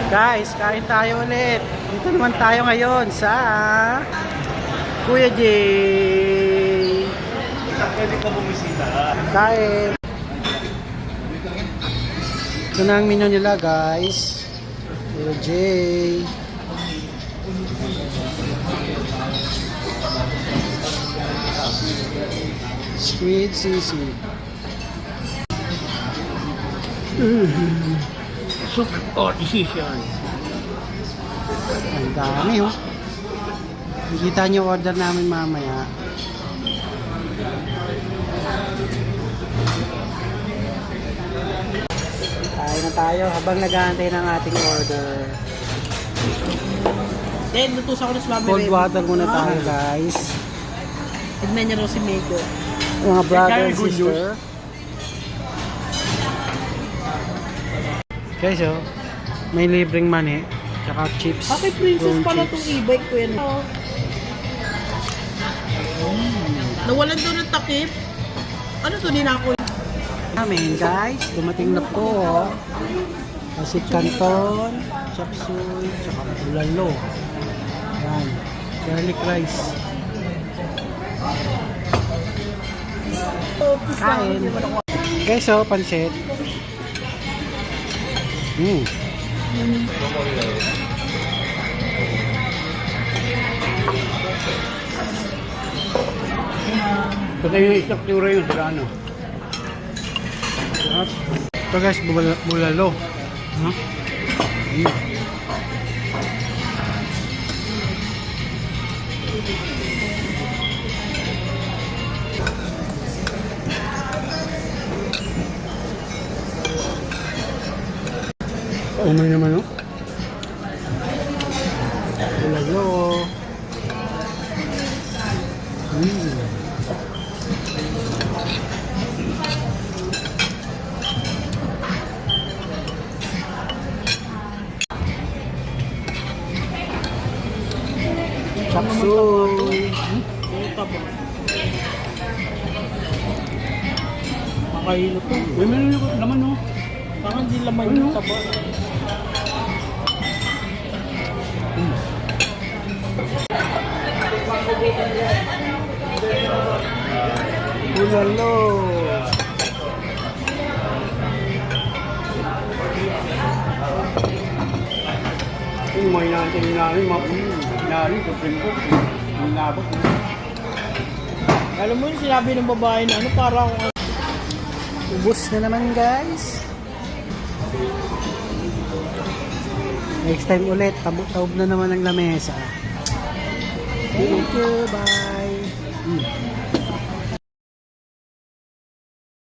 Guys, kain tayo ulit. Dito naman tayo ngayon sa Kuya J. Pwede ka bumisita. Kain. Ito na ang menu nila, guys. Kuya J. Squid sisig. Soup or decision. Ang dami, oh. Nakikita nyo order namin mamaya. Kain na tayo habang nag-aantay ng ating order. Then, lutusan ko na sa mami. Cold water muna tayo, guys. Tignan niya raw si Mego. Mga brother and Good sister. Guys, oh, may libreng mani, tsaka chips. Bakit princess prawn pala chips. itong e-bike ko yan? Nawalan doon ng takip. Ano to, din ako? Namin, guys, dumating na po, oh. Kasi canton, chop suey, tsaka bulalo. Yan, garlic rice. Kain. Guys, oh, pansit. Ito yung struktura yun sa ano. Ito guys, bulalo. Huh? Umay naman, no? Bulalo. Chop suey. Puta ba? Makahilo to. May meron naman, no? Parang di laman yung taba. Bulalo. Yung mga inaantin namin, inaantin sa pinto. Inabot. Alam mo yung sinabi ng babae na ano, parang Ubus na naman, guys. Next time ulit, taob na naman ang lamesa. Thank you, bye.